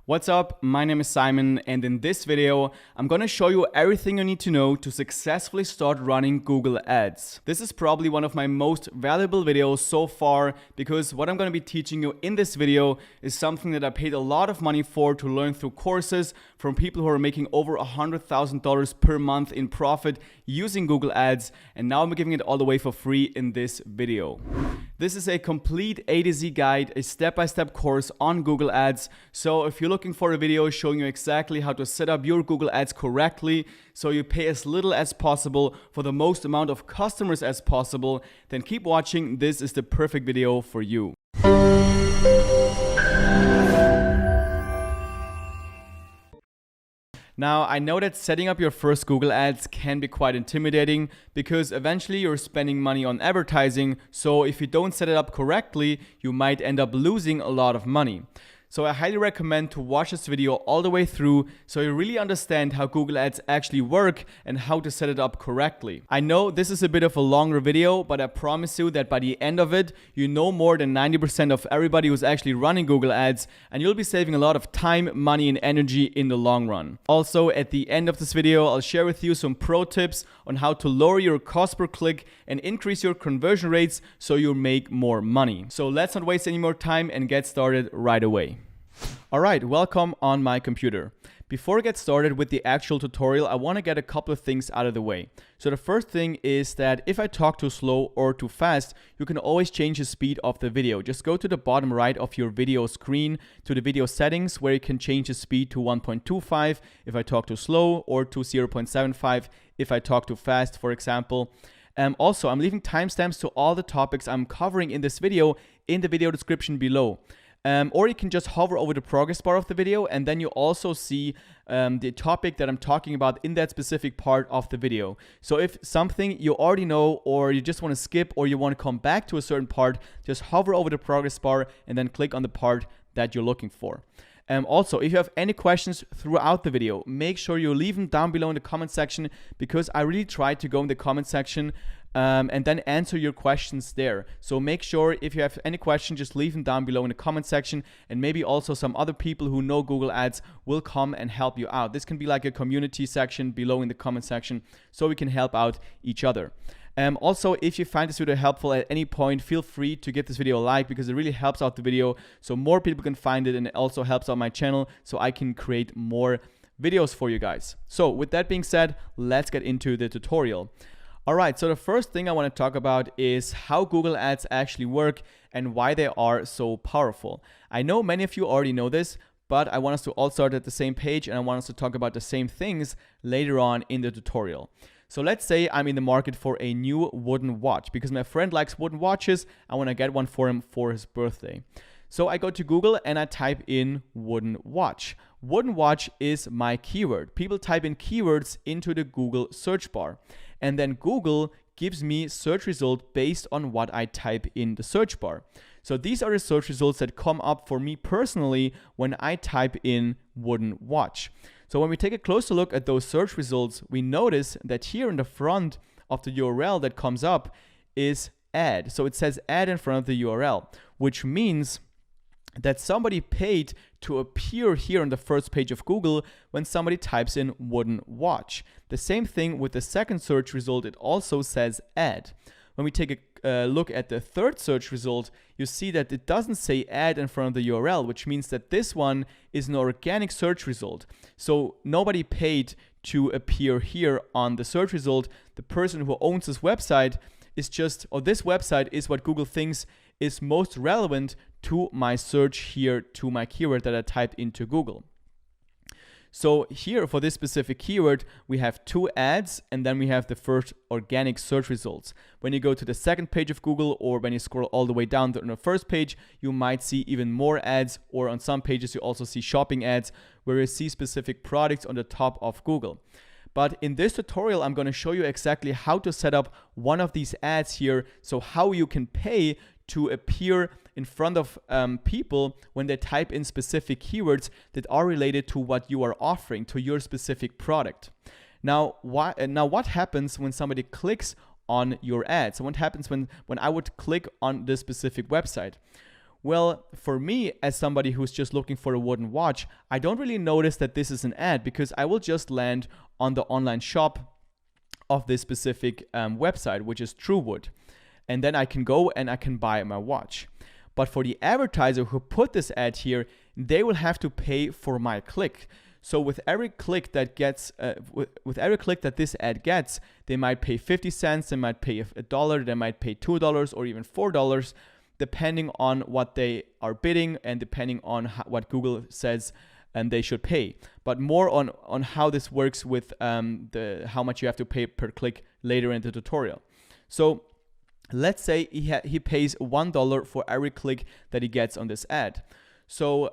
What's up? My name is Simon, and in this video, I'm gonna show you everything you need to know to successfully start running Google Ads. This is probably one of my most valuable videos so far because what I'm gonna be teaching you in this video is something that I paid a lot of money for to learn through courses from people who are making over $100,000 per month in profit using Google Ads, and now I'm giving it all the way for free in this video. This is a complete A to Z guide, a step-by-step course on Google Ads. So if you're looking for a video showing you exactly how to set up your Google Ads correctly so you pay as little as possible for the most amount of customers as possible, then keep watching. This is the perfect video for you. Now, I know that setting up your first Google Ads can be quite intimidating because eventually you're spending money on advertising, so if you don't set it up correctly, you might end up losing a lot of money. So I highly recommend to watch this video all the way through so you really understand how Google Ads actually work and how to set it up correctly. I know this is a bit of a longer video, but I promise you that by the end of it, you know more than 90% of everybody who's actually running Google Ads, and you'll be saving a lot of time, money, and energy in the long run. Also, at the end of this video, I'll share with you some pro tips on how to lower your cost per click and increase your conversion rates so you make more money. So let's not waste any more time and get started right away. Alright, welcome on my computer. Before we get started with the actual tutorial, I want to get a couple of things out of the way. So the first thing is that if I talk too slow or too fast, you can always change the speed of the video. Just go to the bottom right of your video screen to the video settings where you can change the speed to 1.25 if I talk too slow, or to 0.75 if I talk too fast, for example. Also, I'm leaving timestamps to all the topics I'm covering in this video in the video description below. Or you can just hover over the progress bar of the video, and then you also see the topic that I'm talking about in that specific part of the video. So if something you already know, or you just want to skip, or you want to come back to a certain part, just hover over the progress bar and then click on the part that you're looking for. Also, if you have any questions throughout the video, make sure you leave them down below in the comment section, because I really try to go in the comment section and then answer your questions there. So make sure if you have any questions, just leave them down below in the comment section, and maybe also some other people who know Google Ads will come and help you out. This can be like a community section below in the comment section, so we can help out each other. Also, if you find this video helpful at any point, feel free to give this video a like, because it really helps out the video so more people can find it, and it also helps out my channel so I can create more videos for you guys. So with that being said, let's get into the tutorial. Alright, so the first thing I want to talk about is how Google Ads actually work and why they are so powerful. I know many of you already know this, but I want us to all start at the same page, and I want us to talk about the same things later on in the tutorial. So let's say I'm in the market for a new wooden watch because my friend likes wooden watches. I want to get one for him for his birthday. So I go to Google and I type in wooden watch. Wooden watch is my keyword. People type in keywords into the Google search bar, and then Google gives me search results based on what I type in the search bar. So these are the search results that come up for me personally when I type in wooden watch. So when we take a closer look at those search results, we notice that here in the front of the URL that comes up is ad. So it says ad in front of the URL, which means that somebody paid to appear here on the first page of Google when somebody types in wooden watch. The same thing with the second search result, it also says ad. When we take a look at the third search result, you see that it doesn't say ad in front of the URL, which means that this one is an organic search result. So nobody paid to appear here on the search result. The person who owns this website is just, or this website is what Google thinks is most relevant to my search here, to my keyword that I typed into Google. So here for this specific keyword, we have two ads, and then we have the first organic search results. When you go to the second page of Google, or when you scroll all the way down to the first page, you might see even more ads, or on some pages you also see shopping ads where you see specific products on the top of Google. But in this tutorial, I'm going to show you exactly how to set up one of these ads here, so how you can pay to appear in front of people when they type in specific keywords that are related to what you are offering, to your specific product. Now what happens when somebody clicks on your ad? So what happens when I would click on this specific website? Well, for me, as somebody who's just looking for a wooden watch, I don't really notice that this is an ad because I will just land on the online shop of this specific website, which is TrueWood. And then I can go and I can buy my watch. But for the advertiser who put this ad here, they will have to pay for my click. So with every click that gets, with every click that this ad gets, they might pay 50 cents, they might pay $1, they might pay $2 or even $4, depending on what they are bidding and depending on what Google says they should pay. But more on how this works with how much you have to pay per click later in the tutorial. So let's say he pays $1 for every click that he gets on this ad. So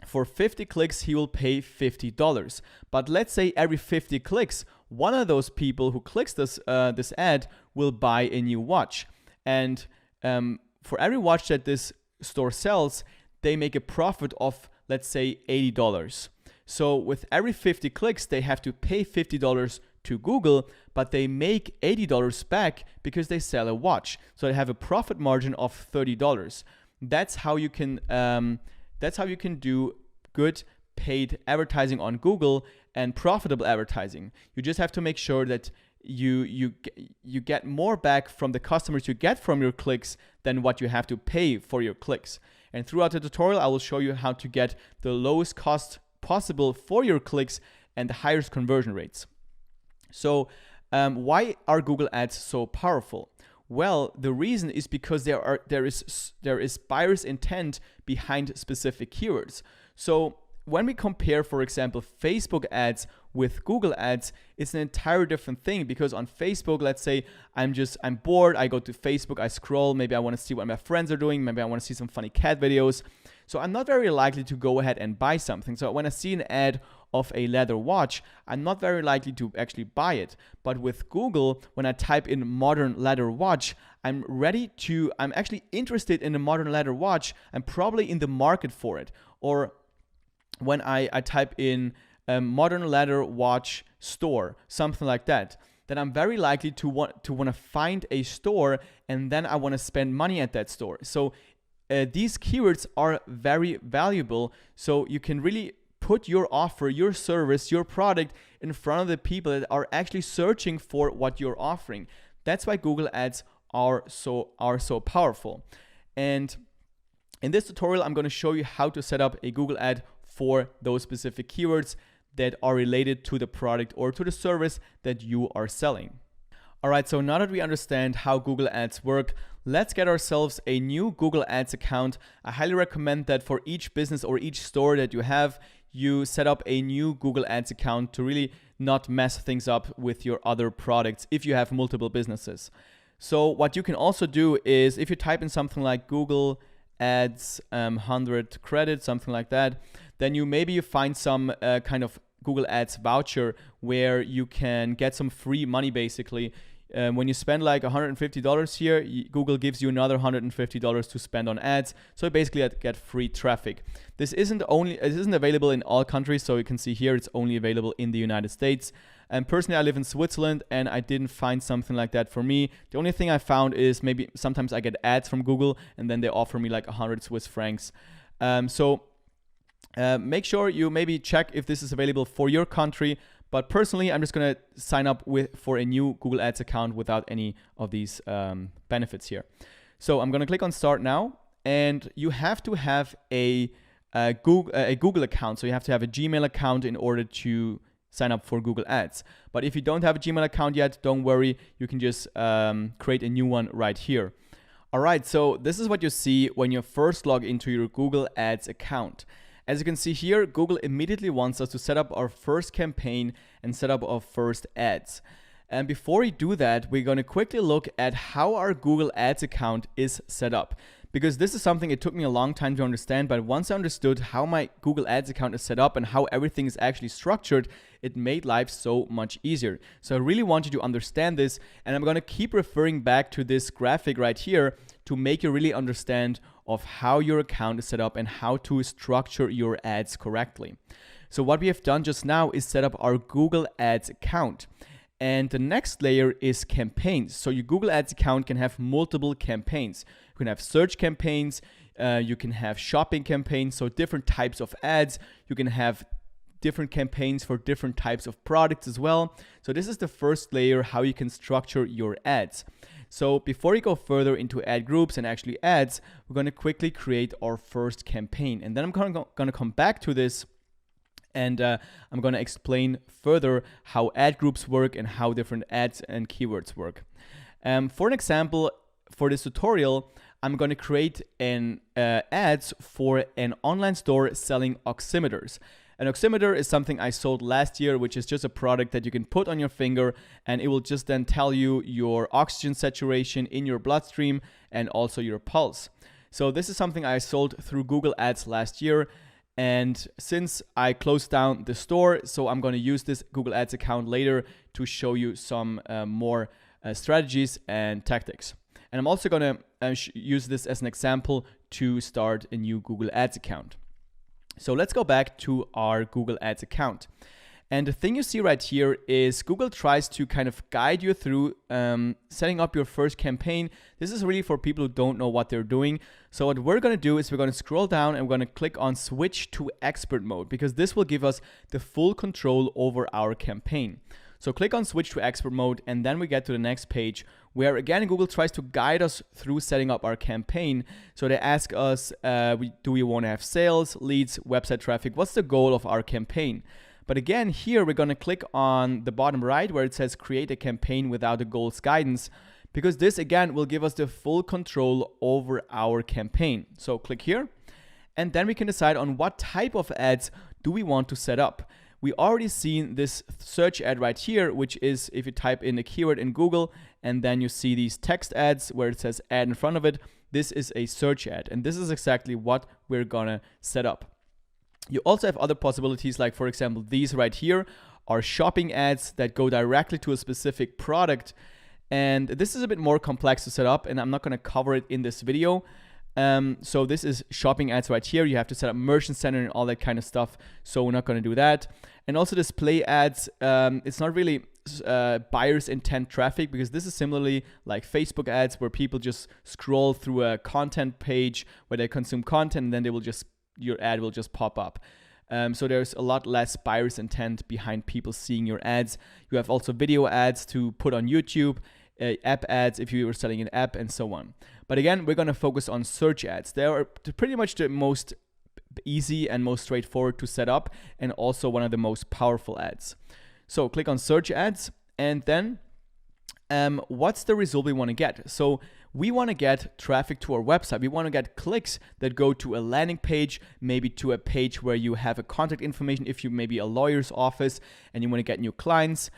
for 50 clicks, he will pay $50. But let's say every 50 clicks, one of those people who clicks this ad will buy a new watch. And for every watch that this store sells, they make a profit of, let's say, $80. So with every 50 clicks, they have to pay $50 to Google, but they make $80 back because they sell a watch. So they have a profit margin of $30. That's how you can do good paid advertising on Google and profitable advertising. You just have to make sure that you get more back from the customers you get from your clicks than what you have to pay for your clicks. And throughout the tutorial, I will show you how to get the lowest cost possible for your clicks and the highest conversion rates. So why are Google ads so powerful? Well, the reason is because there is buyer's intent behind specific keywords. So when we compare, for example, Facebook ads with Google ads, it's an entirely different thing, because on Facebook, let's say I'm bored, I go to Facebook, I scroll, maybe I want to see what my friends are doing, maybe I want to see some funny cat videos. So I'm not very likely to go ahead and buy something. So when I see an ad of a leather watch, I'm not very likely to actually buy it. But with Google, when I type in modern leather watch, I'm actually interested in a modern leather watch. I'm probably in the market for it. Or when I type in a modern leather watch store, something like that, then I'm very likely to want to find a store, and then I want to spend money at that store. So these keywords are very valuable. So you can really put your offer, your service, your product in front of the people that are actually searching for what you're offering. That's why Google ads are so powerful. And in this tutorial, I'm going to show you how to set up a Google ad for those specific keywords that are related to the product or to the service that you are selling. All right, so now that we understand how Google ads work, let's get ourselves a new Google ads account. I highly recommend that for each business or each store that you have, you set up a new Google ads account to really not mess things up with your other products if you have multiple businesses. So what you can also do is, if you type in something like Google ads 100 credits, something like that, then you find some kind of Google ads voucher where you can get some free money basically. When you spend like $150 here, Google gives you another $150 to spend on ads. So basically I get free traffic. It isn't available in all countries. So you can see here, it's only available in the United States. And personally, I live in Switzerland and I didn't find something like that for me. The only thing I found is maybe sometimes I get ads from Google and then they offer me like 100 Swiss francs. Make sure you maybe check if this is available for your country. But personally, I'm just going to sign up for a new Google Ads account without any of these benefits here. So I'm going to click on Start Now, and you have to have a Google account. So you have to have a Gmail account in order to sign up for Google Ads. But if you don't have a Gmail account yet, don't worry. You can just create a new one right here. All right, so this is what you see when you first log into your Google Ads account. As you can see here, Google immediately wants us to set up our first campaign and set up our first ads. And before we do that, we're going to quickly look at how our Google Ads account is set up. Because this is something it took me a long time to understand, but once I understood how my Google Ads account is set up and how everything is actually structured, it made life so much easier. So I really want you to understand this, and I'm going to keep referring back to this graphic right here to make you really understand of how your account is set up and how to structure your ads correctly. So what we have done just now is set up our Google Ads account. And the next layer is campaigns. So your Google Ads account can have multiple campaigns. You can have search campaigns, you can have shopping campaigns, so different types of ads. You can have different campaigns for different types of products as well. So this is the first layer, how you can structure your ads. So before you go further into ad groups and actually ads, we're going to quickly create our first campaign. And then I'm going to come back to this, and I'm going to explain further how ad groups work and how different ads and keywords work. For an example, for this tutorial, I'm going to create an ads for an online store selling oximeters. An oximeter is something I sold last year, which is just a product that you can put on your finger, and it will just then tell you your oxygen saturation in your bloodstream and also your pulse. So this is something I sold through Google Ads last year. And since I closed down the store, so I'm going to use this Google Ads account later to show you some more strategies and tactics. And I'm also going to use this as an example to start a new Google Ads account. So let's go back to our Google Ads account. And the thing you see right here is Google tries to kind of guide you through setting up your first campaign. This is really for people who don't know what they're doing. So what we're going to do is we're going to scroll down and we're going to click on switch to expert mode, because this will give us the full control over our campaign. So click on switch to expert mode, and then we get to the next page where again Google tries to guide us through setting up our campaign. So they ask us, do we want to have sales, leads, website traffic? What's the goal of our campaign? But again, here we're going to click on the bottom right where it says create a campaign without a goals guidance, because this again will give us the full control over our campaign. So click here, and then we can decide on what type of ads do we want to set up. We already seen this search ad right here, which is if you type in a keyword in Google and then you see these text ads where it says ad in front of it, this is a search ad, and this is exactly what we're gonna set up. You also have other possibilities, like for example, these right here are shopping ads that go directly to a specific product. And this is a bit more complex to set up, and I'm not gonna cover it in this video. So this is shopping ads right here. You have to set up merchant center and all that kind of stuff. So we're not going to do that. And also display ads. It's not really buyer's intent traffic, because this is similarly like Facebook ads where people just scroll through a content page where they consume content, and then they will just, your ad will just pop up. So there's a lot less buyer's intent behind people seeing your ads. You have also video ads to put on YouTube, app ads if you were selling an app, and so on. But again, we're going to focus on search ads. They are pretty much the most easy and most straightforward to set up, and also one of the most powerful ads. So click on search ads, and then what's the result we want to get? So we want to get traffic to our website. We want to get clicks that go to a landing page, maybe to a page where you have a contact information if you maybe a lawyer's office and you want to get new clients.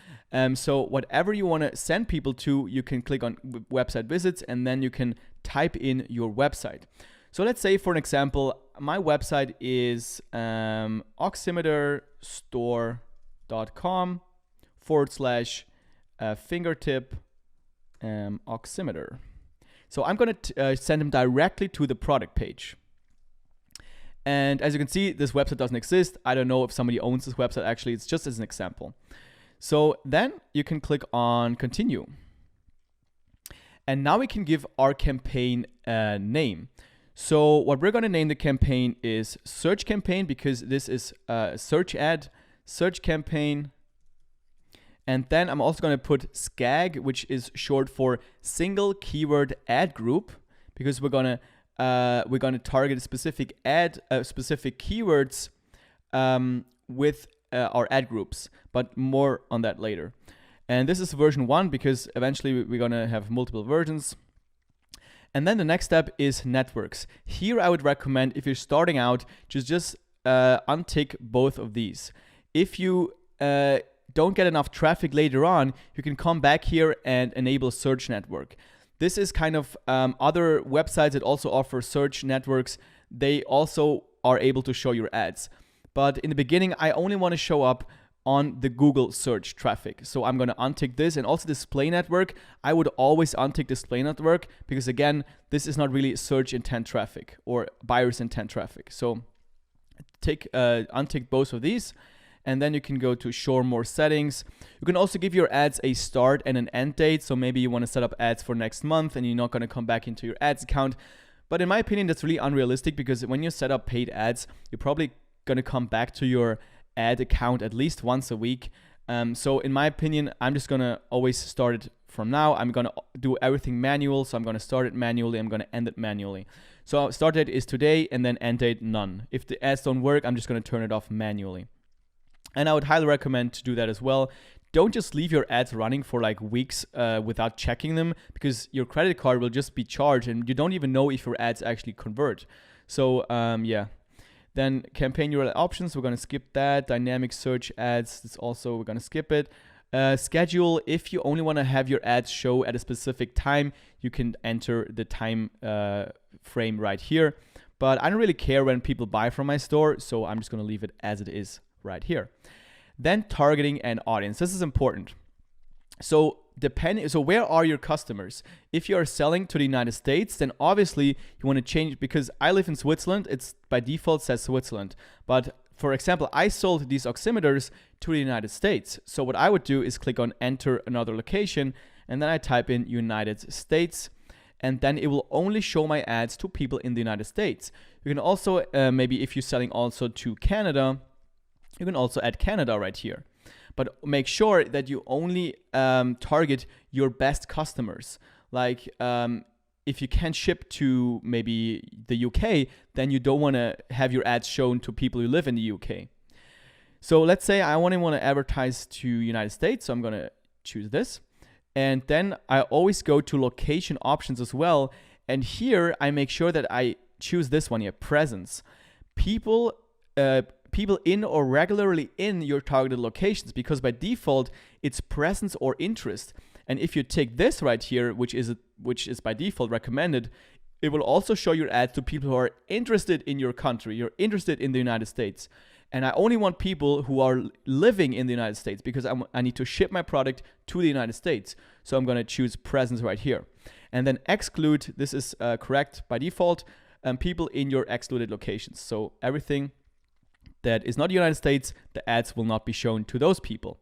So whatever you want to send people to, you can click on website visits, and then you can type in your website. So let's say, for an example, my website is oximeter.com/fingertip oximeter. So I'm going to send them directly to the product page. And as you can see, this website doesn't exist. I don't know if somebody owns this website. Actually, it's just as an example. So then you can click on continue. And now we can give our campaign a name. So what we're going to name the campaign is search campaign, because this is a search ad, search campaign. And then I'm also going to put SKAG, which is short for single keyword ad group, because we're going to target a specific specific keywords with our ad groups, but more on that later. And this is version 1, because eventually we're going to have multiple versions. And then the next step is networks. Here I would recommend, if you're starting out, just untick both of these. If you don't get enough traffic later on, you can come back here and enable search network. This is kind of other websites that also offer search networks. They also are able to show your ads. But in the beginning, I only want to show up on the Google search traffic. So I'm going to untick this, and also display network. I would always untick display network, because again, this is not really search intent traffic or buyer's intent traffic. So untick both of these. and then you can go to show more settings. You can also give your ads a start and an end date. So maybe you want to set up ads for next month and you're not going to come back into your ads account. But in my opinion, that's really unrealistic, because when you set up paid ads, you're probably going to come back to your ad account at least once a week. So in my opinion, I'm just going to always start it from now. I'm going to do everything manual. So I'm going to start it manually. I'm going to end it manually. So start date is today, and then end date none. If the ads don't work, I'm just going to turn it off manually. And I would highly recommend to do that as well. Don't just leave your ads running for like weeks without checking them, because your credit card will just be charged and you don't even know if your ads actually convert. So yeah. Then campaign URL options, we're going to skip that. Dynamic search ads, that's also, we're going to skip it. Schedule, if you only want to have your ads show at a specific time, you can enter the time frame right here. But I don't really care when people buy from my store, so I'm just going to leave it as it is right here. Then targeting and audience. This is important. So where are your customers? If you are selling to the United States, then obviously you want to change, because I live in Switzerland. It's by default says Switzerland. But for example, I sold these oximeters to the United States. So what I would do is click on enter another location, and then I type in United States, and then it will only show my ads to people in the United States. You can also, maybe if you're selling also to Canada, you can also add Canada right here. But make sure that you only target your best customers. Like if you can't ship to maybe the UK, then you don't want to have your ads shown to people who live in the UK. So let's say I only want to advertise to United States. So I'm going to choose this. And then I always go to location options as well. And here I make sure that I choose this one here, presence. People in or regularly in your targeted locations, because by default it's presence or interest. And if you take this right here, which is by default recommended, it will also show your ads to people who are interested in your country, you're interested in the United States. And I only want people who are living in the United States, because I need to ship my product to the United States. So I'm going to choose presence right here. And then exclude, this is correct by default, people in your excluded locations. So everything that is not the United States, the ads will not be shown to those people.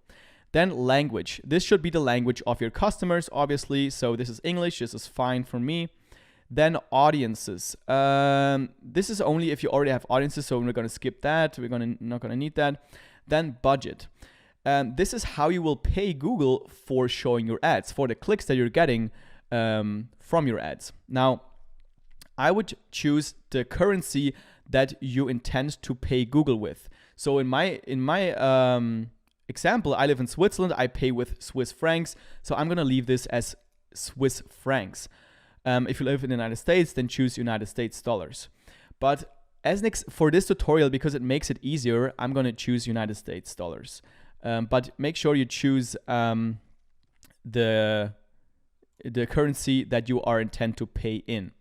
Then language. This should be the language of your customers, obviously. So this is English. This is fine for me. Then audiences. This is only if you already have audiences, so we're going to skip that. We're not going to need that. Then budget. This is how you will pay Google for showing your ads, for the clicks that you're getting from your ads. Now, I would choose the currency that you intend to pay Google with. So in my example, I live in Switzerland. I pay with Swiss francs. So I'm going to leave this as Swiss francs. If you live in the United States, then choose United States dollars. But for this tutorial, because it makes it easier, I'm going to choose United States dollars. But make sure you choose the currency that you are intent to pay in.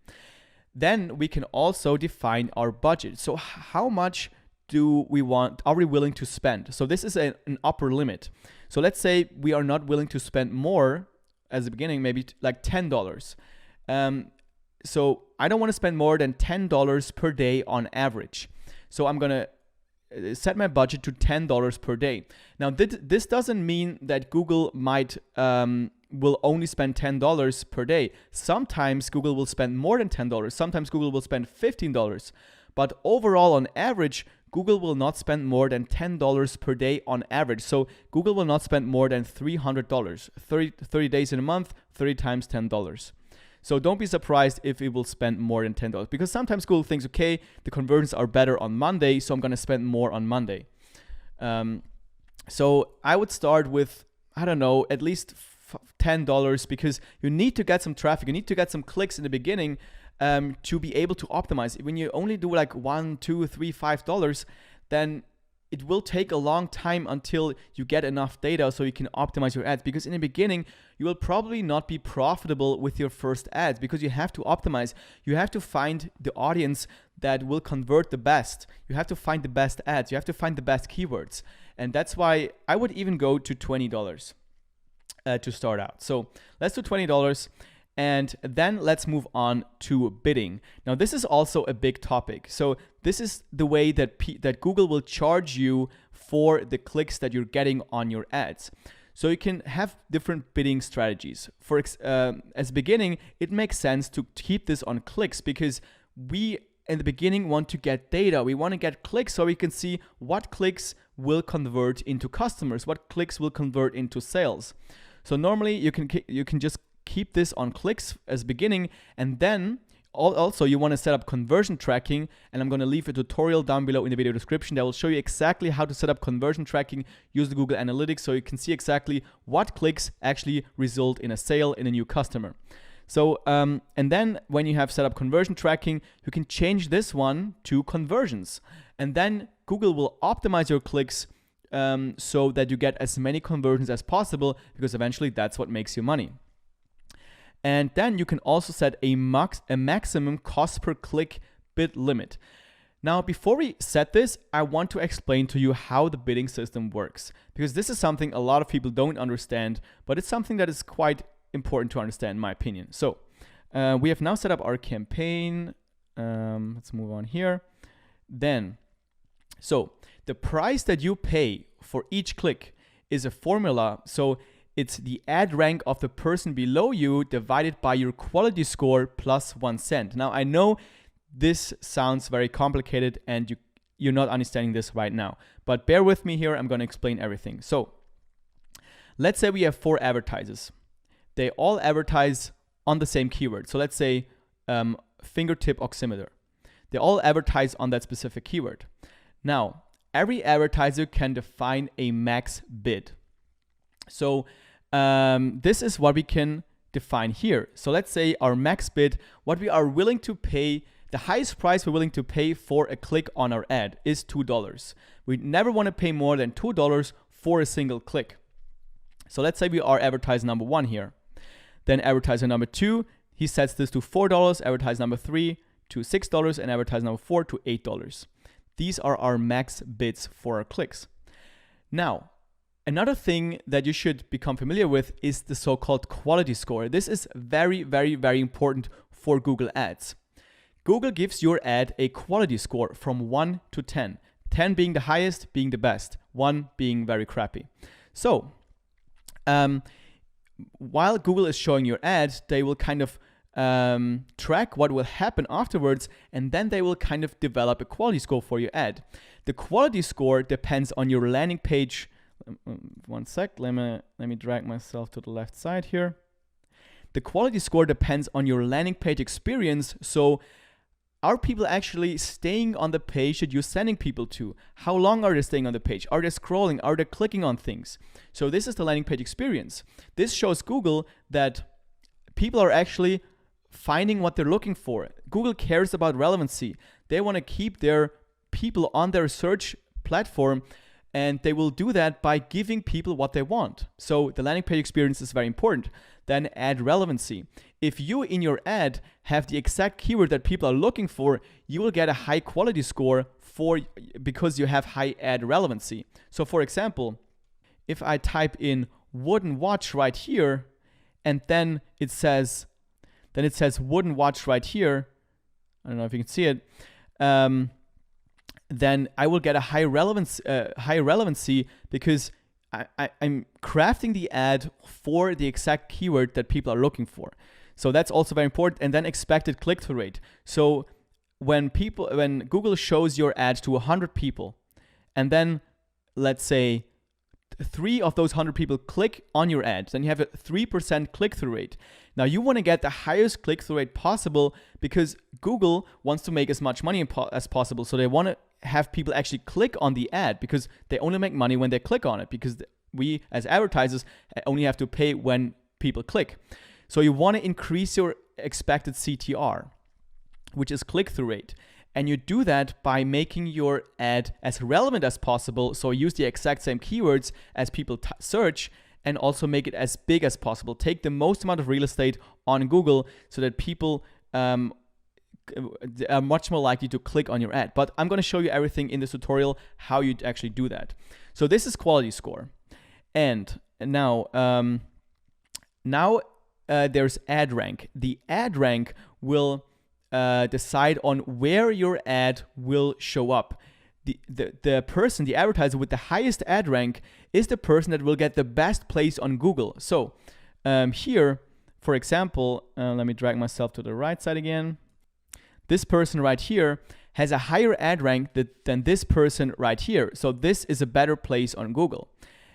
Then we can also define our budget. So how much are we willing to spend? So this is an upper limit. So let's say we are not willing to spend more as a beginning, maybe like $10. So I don't want to spend more than $10 per day on average. So I'm going to set my budget to $10 per day. Now this doesn't mean that Google will only spend $10 per day. Sometimes Google will spend more than $10. Sometimes Google will spend $15. But overall, on average, Google will not spend more than $10 per day on average. So Google will not spend more than $300. 30 days in a month, 30 times $10. So don't be surprised if it will spend more than $10, because sometimes Google thinks, okay, the conversions are better on Monday, so I'm going to spend more on Monday. So I would start with, I don't know, at least $10, because you need to get some traffic. You need to get some clicks in the beginning to be able to optimize. When you only do like $1, $2, $3, $5, then it will take a long time until you get enough data so you can optimize your ads, because in the beginning you will probably not be profitable with your first ads, because you have to optimize. You have to find the audience that will convert the best. You have to find the best ads. You have to find the best keywords. And that's why I would even go to $20 to start out. So let's do $20. And then let's move on to bidding. Now, this is also a big topic. So this is the way that Google will charge you for the clicks that you're getting on your ads. So you can have different bidding strategies. As beginning, it makes sense to keep this on clicks because we, in the beginning, want to get data. We want to get clicks so we can see what clicks will convert into customers, what clicks will convert into sales. So normally you can just keep this on clicks as beginning, and then also you want to set up conversion tracking, and I'm going to leave a tutorial down below in the video description that will show you exactly how to set up conversion tracking, use the Google Analytics so you can see exactly what clicks actually result in a sale, in a new customer. So and then when you have set up conversion tracking, you can change this one to conversions, and then Google will optimize your clicks so that you get as many conversions as possible, because eventually that's what makes you money. And then you can also set a maximum cost per click bid limit. Now, before we set this, I want to explain to you how the bidding system works, because this is something a lot of people don't understand, but it's something that is quite important to understand in my opinion. So we have now set up our campaign. Let's move on here. Then, so the price that you pay for each click is a formula. So it's the ad rank of the person below you divided by your quality score plus 1 cent. Now, I know this sounds very complicated and you're not understanding this right now, but bear with me here. I'm going to explain everything. So let's say we have 4 advertisers. They all advertise on the same keyword. So let's say fingertip oximeter. They all advertise on that specific keyword. Now, every advertiser can define a max bid. So this is what we can define here. So let's say our max bid, what we are willing to pay, the highest price we're willing to pay for a click on our ad is $2. We never want to pay more than $2 for a single click. So let's say we are advertiser number 1 here. Then advertiser number 2, he sets this to $4, advertiser number 3 to $6, and advertiser number 4 to $8. These are our max bids for our clicks. Now, another thing that you should become familiar with is the so-called quality score. This is very, very, very important for Google Ads. Google gives your ad a quality score from 1 to 10. 10 being the highest, being the best, 1 being very crappy. So, while Google is showing your ad, they will kind of track what will happen afterwards, and then they will kind of develop a quality score for your ad. The quality score depends on your landing page. One sec, let me drag myself to the left side here. The quality score depends on your landing page experience. So are people actually staying on the page that you're sending people to? How long are they staying on the page? Are they scrolling? Are they clicking on things? So this is the landing page experience. This shows Google that people are actually finding what they're looking for. Google cares about relevancy. They want to keep their people on their search platform, and they will do that by giving people what they want. So the landing page experience is very important. Then ad relevancy. If you in your ad have the exact keyword that people are looking for, you will get a high quality score because you have high ad relevancy. So for example, if I type in wooden watch right here, and then it says wooden watch right here, I don't know if you can see it, then I will get a high relevancy because I'm crafting the ad for the exact keyword that people are looking for. So that's also very important. And then expected click-through rate. So when Google shows your ad to 100 people, and then let's say 3 of those 100 people click on your ad, then you have a 3% click-through rate. Now you want to get the highest click-through rate possible because Google wants to make as much money as possible. So they want to have people actually click on the ad because they only make money when they click on it, because we as advertisers only have to pay when people click. So you want to increase your expected CTR, which is click-through rate. And you do that by making your ad as relevant as possible. So use the exact same keywords as people search, and also make it as big as possible. Take the most amount of real estate on Google so that people are much more likely to click on your ad. But I'm going to show you everything in this tutorial how you actually do that. So this is quality score. And now there's ad rank. The ad rank will decide on where your ad will show up. The person, the advertiser with the highest ad rank is the person that will get the best place on Google. So here, for example, let me drag myself to the right side again. This person right here has a higher ad rank than this person right here. So this is a better place on Google.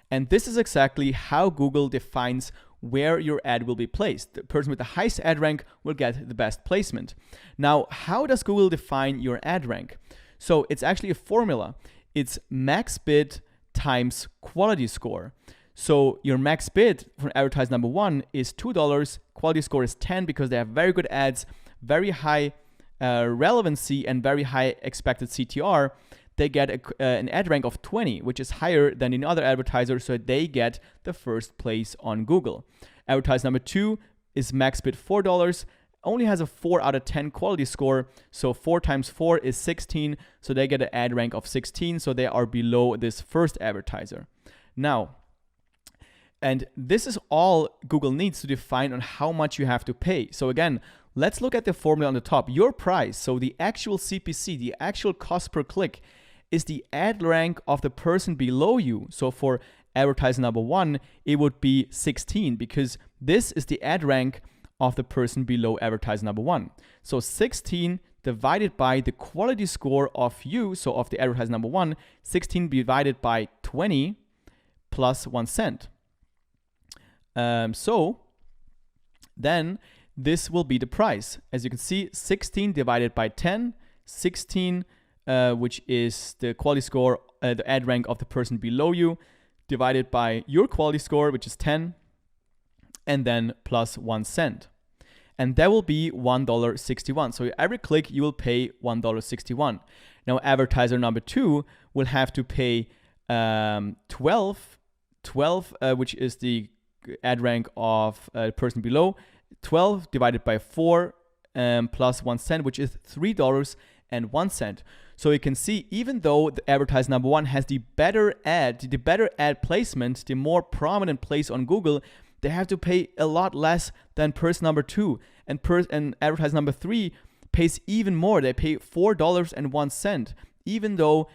And this is exactly how Google defines where your ad will be placed. The person with the highest ad rank will get the best placement. Now, how does Google define your ad rank? So it's actually a formula. It's max bid times quality score. So your max bid for advertise number 1 is $2. Quality score is 10 because they have very good ads, very high relevancy, and very high expected CTR. They get an ad rank of 20, which is higher than in other advertisers, so they get the first place on Google. Advertise number 2 is max bid $4, only has a 4 out of 10 quality score, so 4 times 4 is 16, so they get an ad rank of 16, so they are below this first advertiser. Now, and this is all Google needs to define on how much you have to pay. So again, let's look at the formula on the top. Your price, so the actual CPC, the actual cost per click, is the ad rank of the person below you. So for advertiser number 1, it would be 16 because this is the ad rank of the person below advertiser number 1. So 16 divided by the quality score of you, so of the advertiser number 1, 16 divided by 20 plus 1 cent. So then this will be the price. As you can see, 16 divided by 10, 16 which is the quality score, the ad rank of the person below you, divided by your quality score, which is 10, and then plus 1 cent. And that will be $1.61. So every click you will pay $1.61. Now advertiser number 2 will have to pay 12, which is the ad rank of the person below, 12 divided by 4 plus 1 cent, which is $3.01. So you can see, even though the advertiser number 1 has the better ad placement, the more prominent place on Google, they have to pay a lot less than person number 2. And advertiser number 3 pays even more. They pay $4.01, even though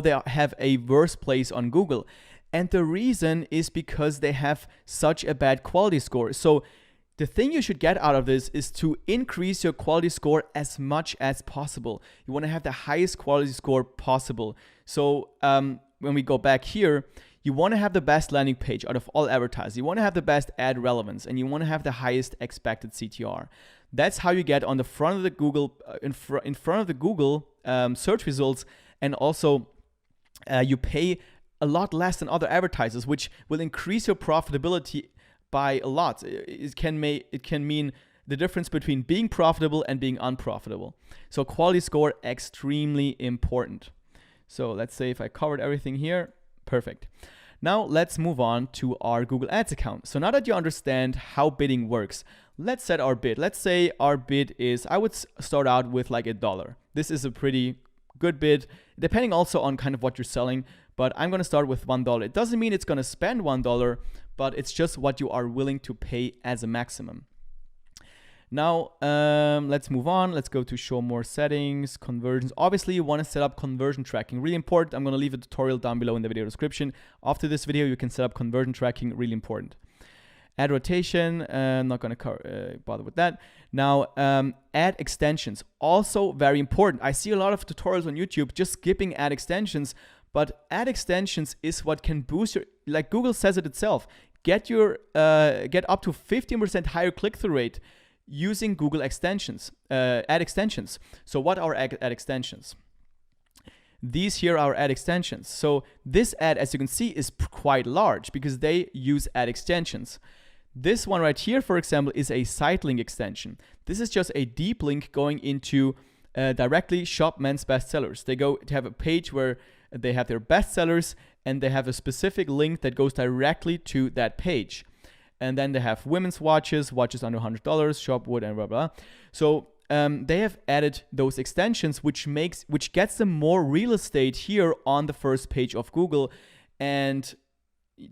they have a worse place on Google. And the reason is because they have such a bad quality score. So the thing you should get out of this is to increase your quality score as much as possible. You want to have the highest quality score possible. So when we go back here, you want to have the best landing page out of all advertisers. You want to have the best ad relevance, and you want to have the highest expected CTR. That's how you get on the front of the Google, in front of the Google search results, and also you pay a lot less than other advertisers, which will increase your profitability by a lot. It can mean the difference between being profitable and being unprofitable. So quality score, extremely important. So let's say if I covered everything here, perfect. Now let's move on to our Google Ads account. So now that you understand how bidding works, let's set our bid. Let's say our bid is, I would start out with like $1. This is a pretty good bid, depending also on kind of what you're selling, but I'm going to start with $1. It doesn't mean it's going to spend $1, but it's just what you are willing to pay as a maximum. Now, let's move on. Let's go to show more settings, conversions. Obviously, you want to set up conversion tracking. Really important. I'm going to leave a tutorial down below in the video description. After this video, you can set up conversion tracking. Really important. Ad rotation. I'm not going to bother with that. Now, ad extensions. Also very important. I see a lot of tutorials on YouTube just skipping ad extensions, but ad extensions is what can boost your, like Google says it itself, get up to 15% higher click-through rate using Google extensions, ad extensions. So what are ad extensions? These here are ad extensions. So this ad, as you can see, is quite large because they use ad extensions. This one right here, for example, is a site link extension. This is just a deep link going into directly shop men's bestsellers. They have a page where they have their bestsellers, and they have a specific link that goes directly to that page. And then they have women's watches under $100, shop wood, and blah, blah. So they have added those extensions, which gets them more real estate here on the first page of Google. And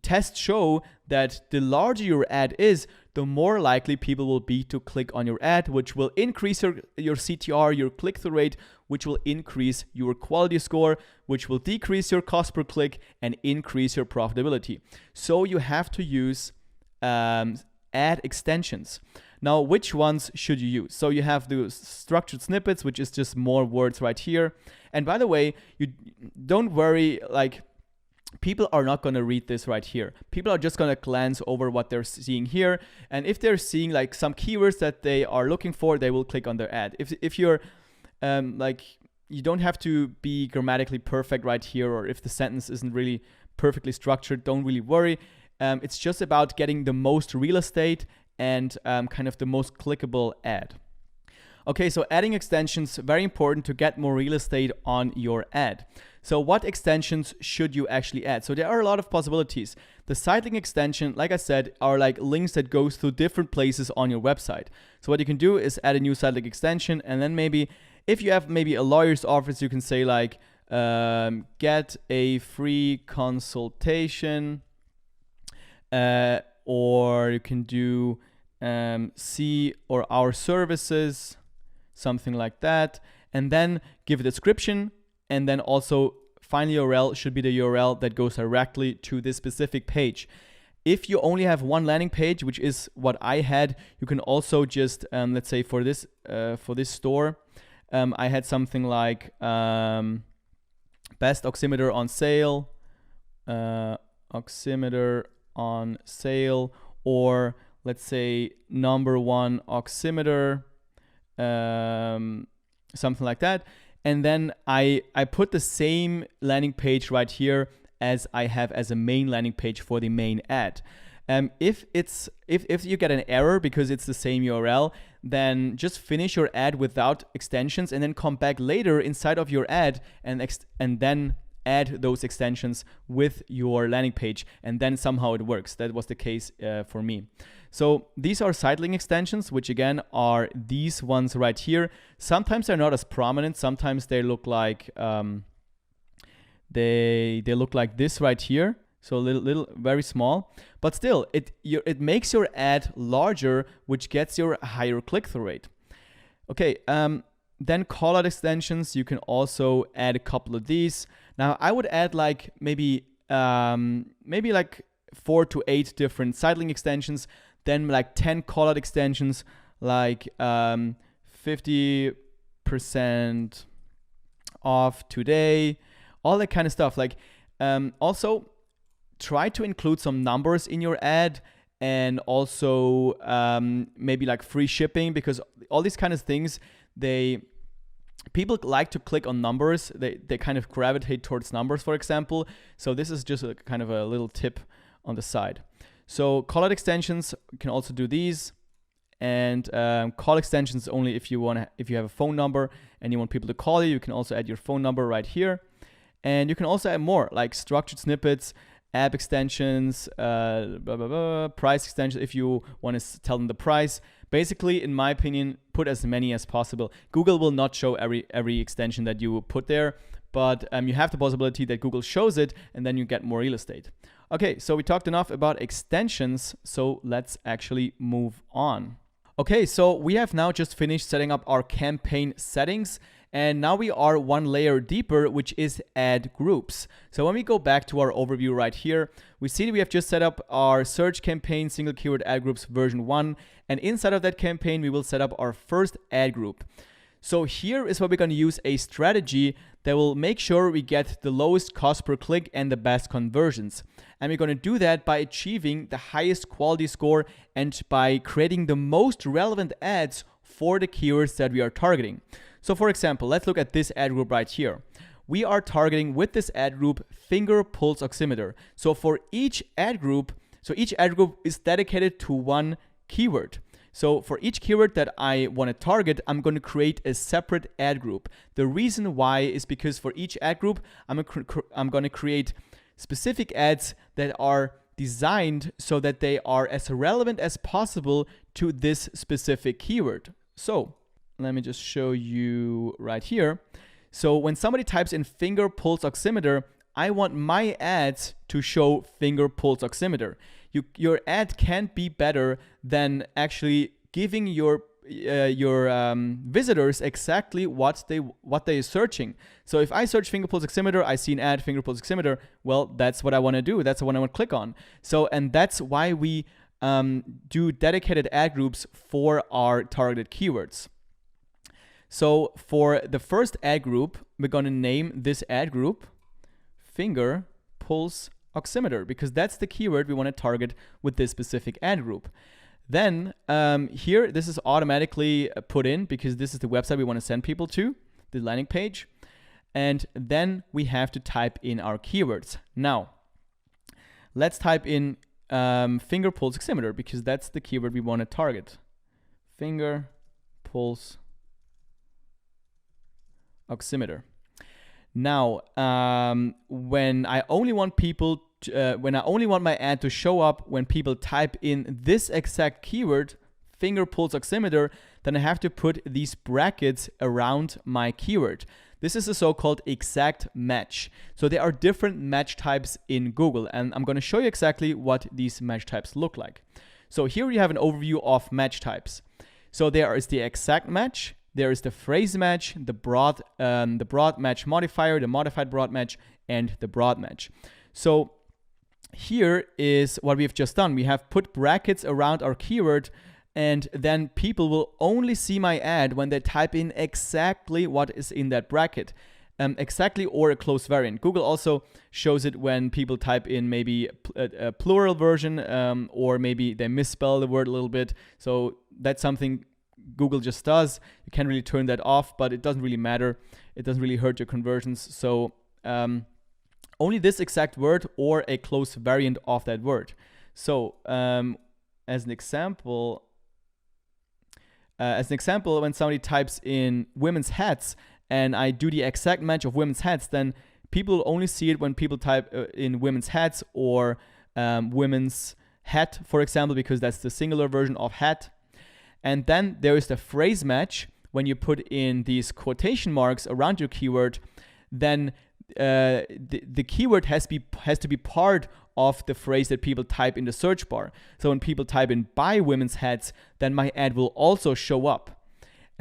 tests show that the larger your ad is, the more likely people will be to click on your ad, which will increase your CTR, your click-through rate, which will increase your quality score, which will decrease your cost per click and increase your profitability. So you have to use ad extensions. Now, which ones should you use? So you have the structured snippets, which is just more words right here. And by the way, you don't worry, like, people are not going to read this right here. People are just going to glance over what they're seeing here. And if they're seeing like some keywords that they are looking for, they will click on their ad. If you're like, you don't have to be grammatically perfect right here, or if the sentence isn't really perfectly structured, don't really worry. It's just about getting the most real estate and kind of the most clickable ad. Okay, so adding extensions, very important to get more real estate on your ad. So what extensions should you actually add? So there are a lot of possibilities. The site link extension, like I said, are like links that goes to different places on your website. So what you can do is add a new site link extension, and then maybe if you have maybe a lawyer's office, you can say like, get a free consultation, or you can do see or our services, something like that, and then give a description, and then also final URL should be the URL that goes directly to this specific page. If you only have one landing page, which is what I had, you can also just let's say for this store, I had something like best oximeter on sale, or let's say #1 oximeter, something like that. And then I put the same landing page right here as I have as a main landing page for the main ad. If you get an error because it's the same URL, then just finish your ad without extensions and then come back later inside of your ad and then add those extensions with your landing page, and then somehow it works. That was the case for me. So these are site link extensions, which again are these ones right here. Sometimes they're not as prominent. Sometimes they look like they look like this right here. So a little very small, but still it makes your ad larger, which gets your higher click-through rate. Okay, then callout extensions. You can also add a couple of these. Now I would add like maybe like 4 to 8 different site link extensions, then like 10 callout extensions, like 50% off today, all that kind of stuff. Like also try to include some numbers in your ad, and also maybe like free shipping, because all these kind of things, people like to click on numbers. They kind of gravitate towards numbers, for example. So this is just a kind of a little tip on the side. So callout extensions, you can also do these, and call extensions only if you have a phone number and you want people to call you. You can also add your phone number right here, and you can also add more like structured snippets, app extensions, price extensions if you want to tell them the price. Basically, in my opinion, put as many as possible. Google will not show every extension that you put there, but you have the possibility that Google shows it, and then you get more real estate. Okay, so we talked enough about extensions, so let's actually move on. Okay, so we have now just finished setting up our campaign settings, and now we are one layer deeper, which is ad groups. So when we go back to our overview right here, we see that we have just set up our search campaign single keyword ad groups version 1, and inside of that campaign, we will set up our first ad group. So here is where we're going to use a strategy that will make sure we get the lowest cost per click and the best conversions. And we're going to do that by achieving the highest quality score and by creating the most relevant ads for the keywords that we are targeting. So for example, let's look at this ad group right here. We are targeting with this ad group finger pulse oximeter. So for each ad group, each ad group is dedicated to one keyword. So for each keyword that I want to target, I'm going to create a separate ad group. The reason why is because for each ad group, I'm going to create specific ads that are designed so that they are as relevant as possible to this specific keyword. So let me just show you right here. So when somebody types in finger pulse oximeter, I want my ads to show finger pulse oximeter. Your ad can't be better than actually giving your visitors exactly what they're searching. So if I search finger pulse oximeter, I see an ad finger pulse oximeter. Well, that's what I want to do. That's the one I want to click on. So, and that's why we do dedicated ad groups for our targeted keywords. So for the first ad group, we're going to name this ad group finger pulse oximeter, because that's the keyword we want to target with this specific ad group. Then here, this is automatically put in because this is the website we want to send people to, the landing page. And then we have to type in our keywords. Now, let's type in finger pulse oximeter, because that's the keyword we want to target. Finger pulse oximeter. Now, when I only want people when I only want my ad to show up when people type in this exact keyword, finger pulse oximeter, then I have to put these brackets around my keyword. This is a so-called exact match. So there are different match types in Google, and I'm going to show you exactly what these match types look like. So here we have an overview of match types. So there is the exact match, there is the phrase match, the broad match modifier, the modified broad match, and the broad match. So here is what we've just done. We have put brackets around our keyword, and then people will only see my ad when they type in exactly what is in that bracket. Exactly, or a close variant. Google also shows it when people type in maybe a plural version, or maybe they misspell the word a little bit. So that's something Google just does. You can't really turn that off, but it doesn't really matter. It doesn't really hurt your conversions. So only this exact word or a close variant of that word. So as an example, when somebody types in women's hats and I do the exact match of women's hats, then people will only see it when people type in women's hats or women's hat, for example, because that's the singular version of hat. And then there is the phrase match. When you put in these quotation marks around your keyword, then the keyword has to be part of the phrase that people type in the search bar. So when people type in buy women's hats, then my ad will also show up.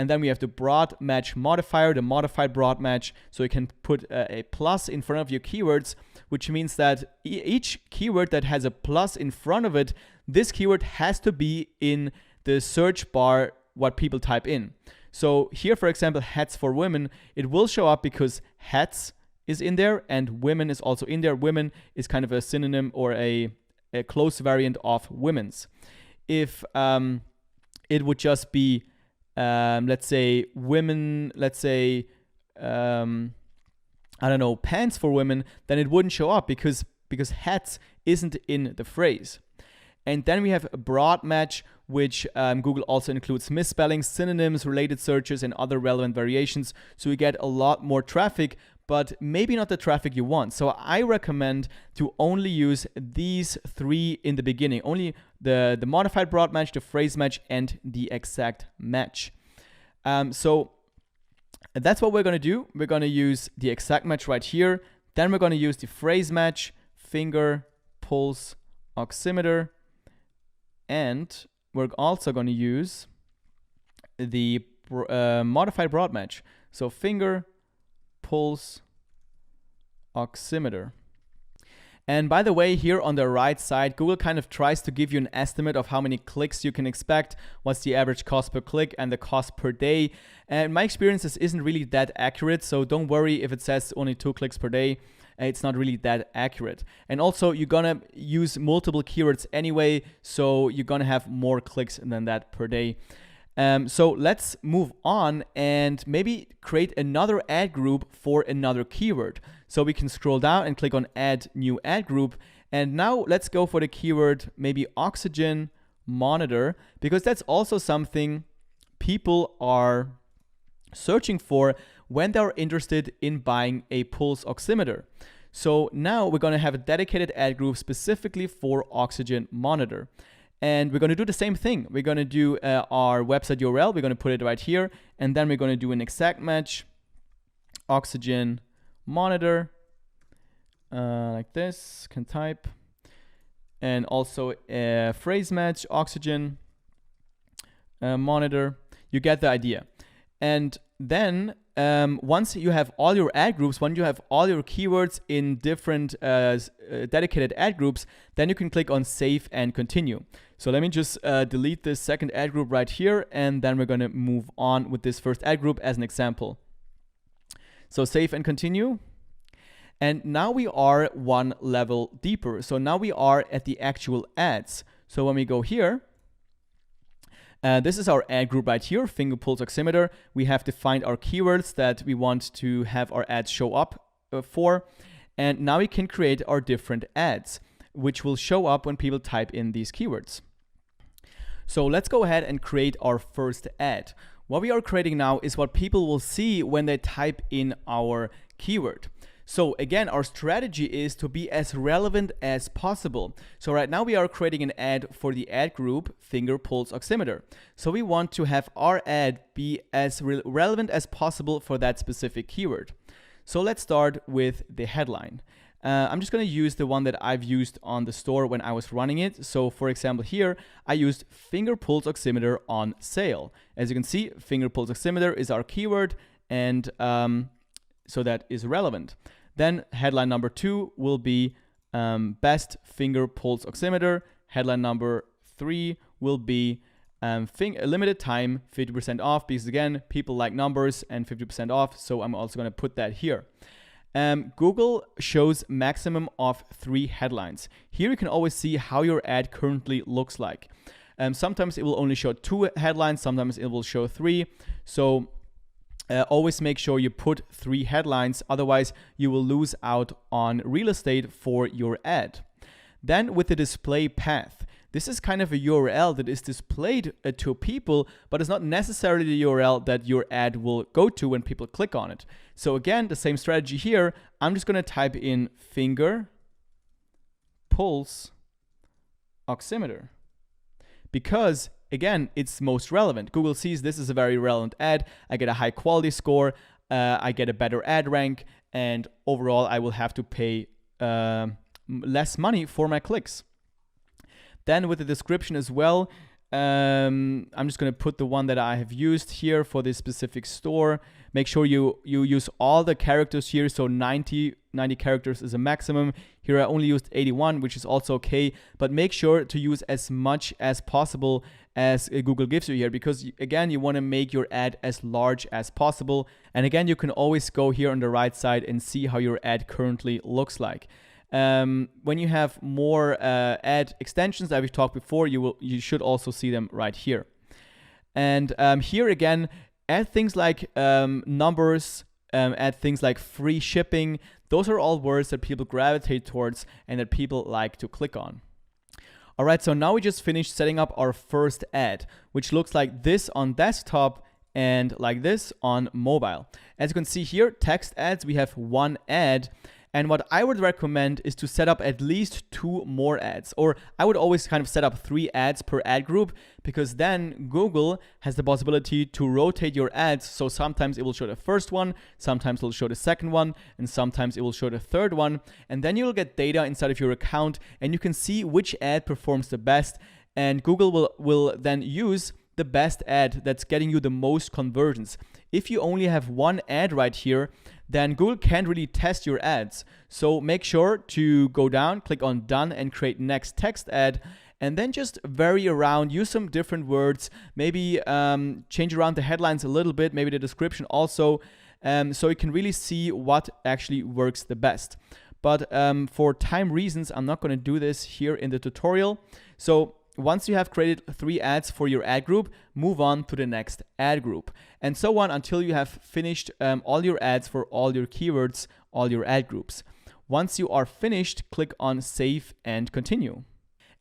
And then we have the broad match modifier, the modified broad match. So you can put a plus in front of your keywords, which means that each keyword that has a plus in front of it, this keyword has to be in the search bar what people type in. So here, for example, hats for women, it will show up because hats is in there and women is also in there. Women is kind of a synonym or a close variant of women's. If it would just be, let's say women, let's say, I don't know, pants for women, then it wouldn't show up because hats isn't in the phrase. And then we have a broad match, which Google also includes misspellings, synonyms, related searches, and other relevant variations. So we get a lot more traffic, but maybe not the traffic you want. So I recommend to only use these three in the beginning, only the modified broad match, the phrase match, and the exact match. So that's what we're going to do. We're going to use the exact match right here. Then we're going to use the phrase match, finger, pulse, oximeter, and we're also going to use the modified broad match. So finger, pulse, oximeter. And by the way, here on the right side, Google kind of tries to give you an estimate of how many clicks you can expect, what's the average cost per click and the cost per day. And my experience, this isn't really that accurate, so don't worry if it says only 2 clicks per day. It's not really that accurate. And also, you're gonna use multiple keywords anyway, so you're gonna have more clicks than that per day. So let's move on and maybe create another ad group for another keyword. So we can scroll down and click on add new ad group. And now let's go for the keyword, maybe oxygen monitor, because that's also something people are searching for when they're interested in buying a pulse oximeter. So now we're going to have a dedicated ad group specifically for oxygen monitor. And we're going to do the same thing. We're going to do our website URL. We're going to put it right here. And then we're going to do an exact match, oxygen monitor. like this, can type. And also a phrase match, oxygen, monitor. You get the idea. And then once you have all your ad groups, when you have all your keywords in different dedicated ad groups, then you can click on Save and Continue. So let me just delete this second ad group right here, and then we're going to move on with this first ad group as an example. So Save and Continue. And now we are one level deeper. So now we are at the actual ads. So when we go here, this is our ad group right here, finger pulse oximeter. We have defined our keywords that we want to have our ads show up for. And now we can create our different ads, which will show up when people type in these keywords. So let's go ahead and create our first ad. What we are creating now is what people will see when they type in our keyword. So again, our strategy is to be as relevant as possible. So right now we are creating an ad for the ad group finger pulse oximeter. So we want to have our ad be as relevant as possible for that specific keyword. So let's start with the headline. I'm just going to use the one that I've used on the store when I was running it. So for example here, I used finger pulse oximeter on sale. As you can see, finger pulse oximeter is our keyword, and so that is relevant. Then headline number 2 will be best finger pulse oximeter. Headline number 3 will be limited time, 50% off, because again, people like numbers and 50% off. So I'm also going to put that here. Google shows maximum of 3 headlines. Here you can always see how your ad currently looks like. Sometimes it will only show 2 headlines, sometimes it will show 3. So always make sure you put 3 headlines, otherwise you will lose out on real estate for your ad. Then with the display path, this is kind of a URL that is displayed to people, but it's not necessarily the URL that your ad will go to when people click on it. So again, the same strategy here. I'm just going to type in finger pulse oximeter, because again, it's most relevant. Google sees this is a very relevant ad. I get a high quality score. I get a better ad rank. And overall, I will have to pay less money for my clicks. Then with the description as well, I'm just going to put the one that I have used here for this specific store. Make sure you use all the characters here. So 90 characters is a maximum. Here I only used 81, which is also okay. But make sure to use as much as possible as Google gives you here, because again, you want to make your ad as large as possible. And again, you can always go here on the right side and see how your ad currently looks like. When you have more ad extensions that we've talked before, you should also see them right here. And here again, add things like numbers, add things like free shipping. Those are all words that people gravitate towards and that people like to click on. All right, so now we just finished setting up our first ad, which looks like this on desktop and like this on mobile. As you can see here, text ads, we have 1 ad. And what I would recommend is to set up at least 2 more ads, or I would always kind of set up 3 ads per ad group, because then Google has the possibility to rotate your ads. So sometimes it will show the first one, sometimes it will show the second one, and sometimes it will show the third one. And then you'll get data inside of your account and you can see which ad performs the best. And Google will then use the best ad that's getting you the most conversions. If you only have 1 ad right here, then Google can't really test your ads. So make sure to go down, click on done and create next text ad, and then just vary around, use some different words, maybe change around the headlines a little bit, maybe the description also, so you can really see what actually works the best. But for time reasons, I'm not going to do this here in the tutorial. So once you have created 3 ads for your ad group, move on to the next ad group, and so on until you have finished all your ads for all your keywords, all your ad groups. Once you are finished, click on Save and Continue.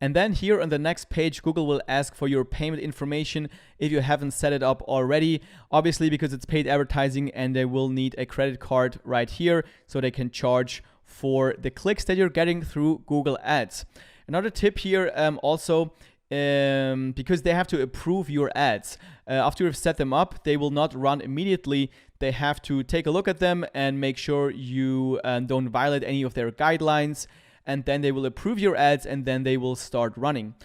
And then here on the next page, Google will ask for your payment information if you haven't set it up already, obviously because it's paid advertising and they will need a credit card right here so they can charge for the clicks that you're getting through Google Ads. Another tip here also because they have to approve your ads. After you've set them up, they will not run immediately. They have to take a look at them and make sure you don't violate any of their guidelines, and then they will approve your ads, and then they will start running.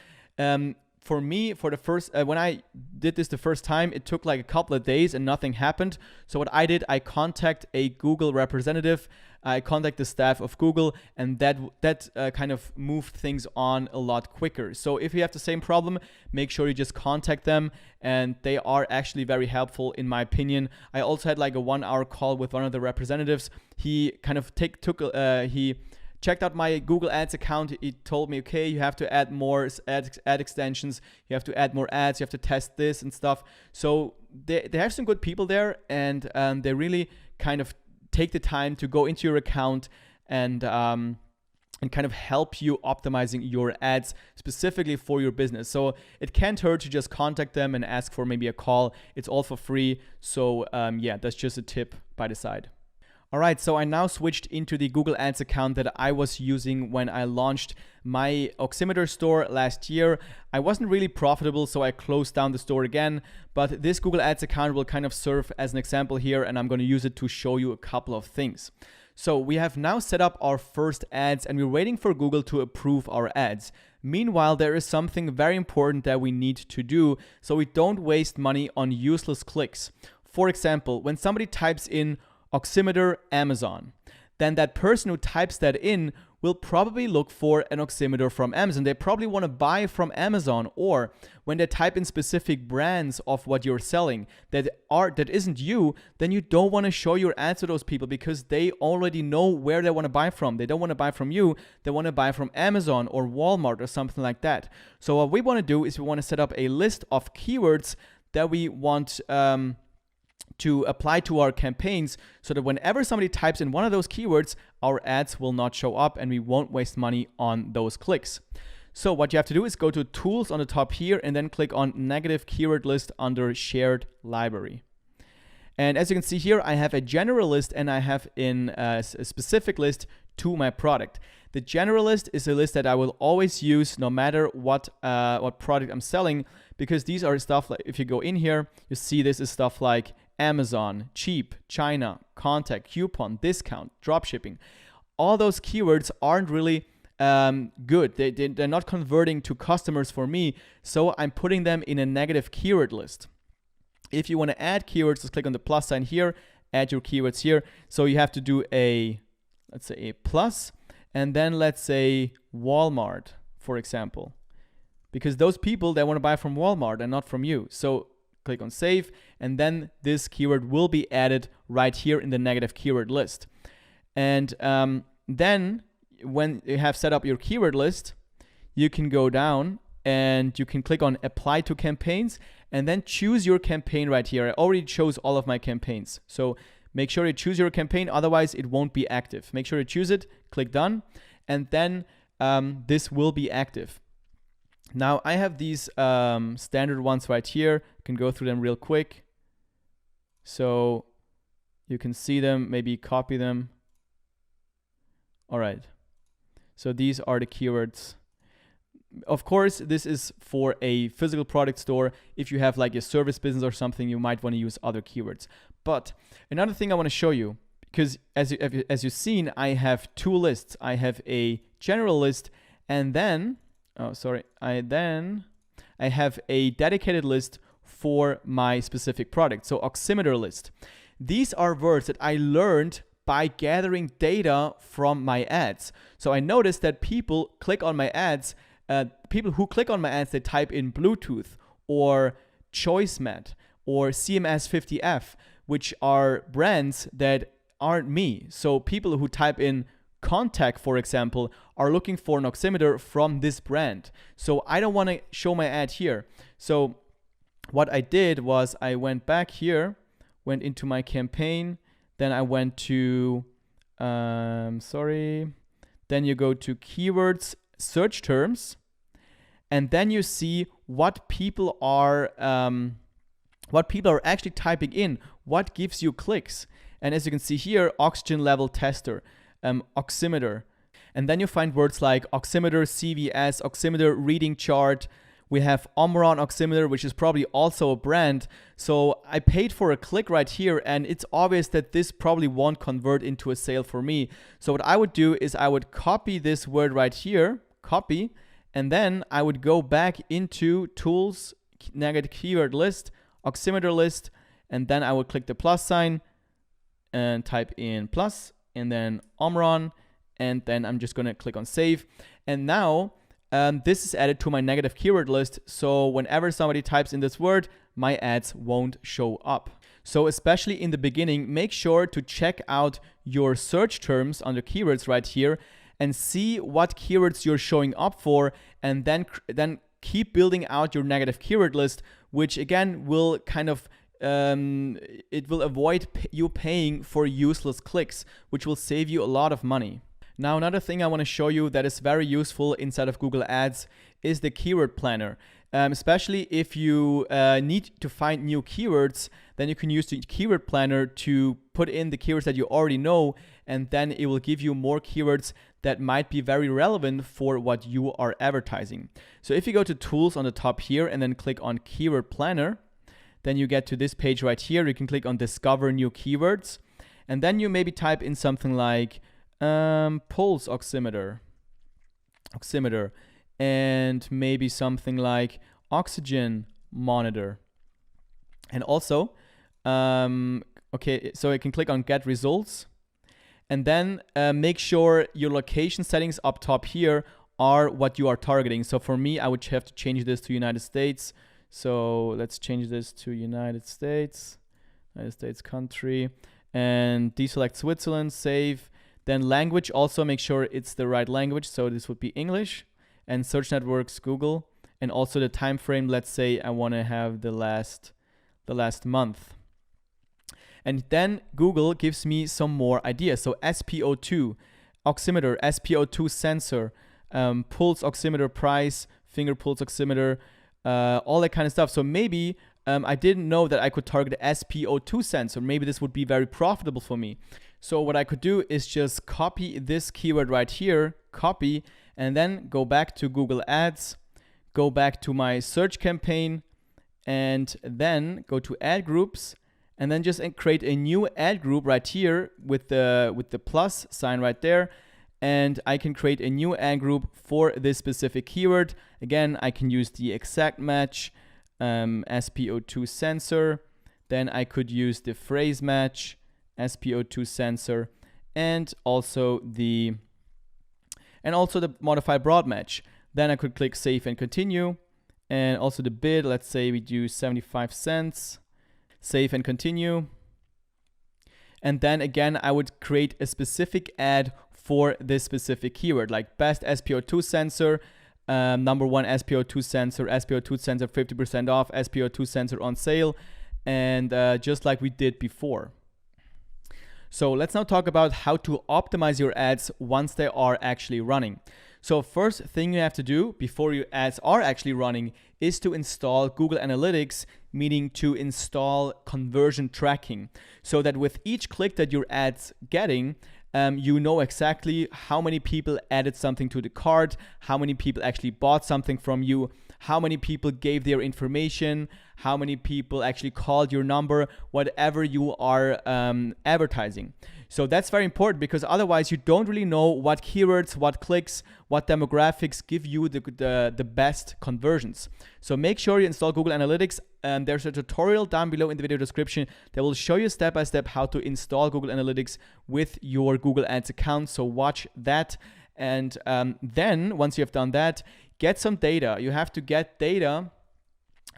For me, for the first, when I did this the first time, it took like a couple of days and nothing happened. So what I did, I contact a Google representative, I contact the staff of Google, and that kind of moved things on a lot quicker. So if you have the same problem, make sure you just contact them, and they are actually very helpful in my opinion. I also had like a 1-hour call with one of the representatives. He kind of he checked out my Google Ads account. He told me, okay, you have to add more ad extensions, you have to add more ads, you have to test this and stuff. So they have some good people there, and they really kind of take the time to go into your account and kind of help you optimizing your ads specifically for your business. So it can't hurt to just contact them and ask for maybe a call. It's all for free. So yeah, that's just a tip by the side. All right, so I now switched into the Google Ads account that I was using when I launched my oximeter store last year. I wasn't really profitable, so I closed down the store again, but this Google Ads account will kind of serve as an example here, and I'm going to use it to show you a couple of things. So we have now set up our first ads, and we're waiting for Google to approve our ads. Meanwhile, there is something very important that we need to do so we don't waste money on useless clicks. For example, when somebody types in oximeter Amazon, then that person who types that in will probably look for an oximeter from Amazon. They probably want to buy from Amazon, or when they type in specific brands of what you're selling that isn't you, then you don't want to show your ads to those people because they already know where they want to buy from. They don't want to buy from you, they want to buy from Amazon or Walmart or something like that. So what we want to do is we want to set up a list of keywords that we want to apply to our campaigns, so that whenever somebody types in one of those keywords, our ads will not show up and we won't waste money on those clicks. So what you have to do is go to Tools on the top here and then click on Negative Keyword List under Shared Library. And as you can see here, I have a general list and I have a specific list to my product. The general list is a list that I will always use no matter what product I'm selling, because these are stuff like, if you go in here, you see this is stuff like Amazon, cheap, China, contact, coupon, discount, dropshipping. All those keywords aren't really good. They're not converting to customers for me, so I'm putting them in a negative keyword list. If you want to add keywords, just click on the plus sign here, add your keywords here. So you have to do let's say a plus, and then let's say Walmart, for example, because those people, they want to buy from Walmart and not from you. So click on save, and then this keyword will be added right here in the negative keyword list. And then when you have set up your keyword list, you can go down and you can click on apply to campaigns and then choose your campaign right here. I already chose all of my campaigns. So make sure you choose your campaign, otherwise it won't be active. Make sure you choose it, click done, and then this will be active. Now I have these standard ones right here. I can go through them real quick. So you can see them, maybe copy them. All right. So these are the keywords. Of course, this is for a physical product store. If you have like a service business or something, you might want to use other keywords. But another thing I want to show you, because as you've seen, I have two lists. I have a general list, and then I have a dedicated list for my specific product. So oximeter list. These are words that I learned by gathering data from my ads. So I noticed that people click on my ads. People who click on my ads, they type in Bluetooth or ChoiceMet or CMS50F, which are brands that aren't me. So people who type in Contact, for example, are looking for an oximeter from this brand. So I don't want to show my ad here. So what I did was I went back here, went into my campaign, then I went to, then you go to keywords, search terms, and then you see what people are actually typing in, what gives you clicks. And as you can see here, oxygen level tester, oximeter, and then you find words like oximeter, CVS, oximeter reading chart, We have Omron oximeter, which is probably also a brand. So I paid for a click right here, and it's obvious that this probably won't convert into a sale for me. So what I would do is I would copy this word right here, copy, and then I would go back into Tools, Negative Keyword List, Oximeter List, and then I would click the plus sign and type in plus, and then Omron, and then I'm just gonna click on Save. And now this is added to my negative keyword list, so whenever somebody types in this word, my ads won't show up. So especially in the beginning, make sure to check out your search terms under keywords right here and see what keywords you're showing up for, and then keep building out your negative keyword list, which again will kind of it will avoid you paying for useless clicks, which will save you a lot of money. Now, another thing I want to show you that is very useful inside of Google Ads is the keyword planner. Especially if you need to find new keywords, then you can use the keyword planner to put in the keywords that you already know, and then it will give you more keywords that might be very relevant for what you are advertising. So if you go to Tools on the top here and then click on Keyword Planner, then you get to this page right here. You can click on Discover New Keywords, and then you maybe type in something like pulse oximeter, and maybe something like oxygen monitor. And also, okay, so I can click on Get Results, and then make sure your location settings up top here are what you are targeting. So for me, I would have to change this to United States. So let's change this to United States country, and deselect Switzerland, save. Then language, also make sure it's the right language. So this would be English, and search networks, Google, and also the time frame. Let's say I want to have the last month. And then Google gives me some more ideas. So SpO2, oximeter, SpO2 sensor, pulse oximeter price, finger pulse oximeter, all that kind of stuff. So maybe I didn't know that I could target a SpO2 sensor. Maybe this would be very profitable for me. So what I could do is just copy this keyword right here, copy, and then go back to Google Ads, go back to my search campaign, and then go to ad groups, and then just create a new ad group right here with the plus sign right there. And I can create a new ad group for this specific keyword. Again, I can use the exact match, SpO2 sensor. Then I could use the phrase match, SpO2 sensor, and also the modified broad match. Then I could click Save and Continue, and also the bid. Let's say we do 75 cents. Save and Continue. And then again, I would create a specific ad for this specific keyword, like best SpO2 sensor, number one SpO2 sensor, 50% off, SpO2 sensor on sale, and just like we did before. So let's now talk about how to optimize your ads once they are actually running. So first thing you have to do before your ads are actually running is to install Google Analytics, meaning to install conversion tracking, so that with each click that your ad's getting, you know exactly how many people added something to the cart, how many people actually bought something from you, how many people gave their information, how many people actually called your number, whatever you are advertising. So that's very important, because otherwise you don't really know what keywords, what clicks, what demographics give you the best conversions. So make sure you install Google Analytics. There's a tutorial down below in the video description that will show you step by step how to install Google Analytics with your Google Ads account. So watch that. And then once you have done that, get some data. You have to get data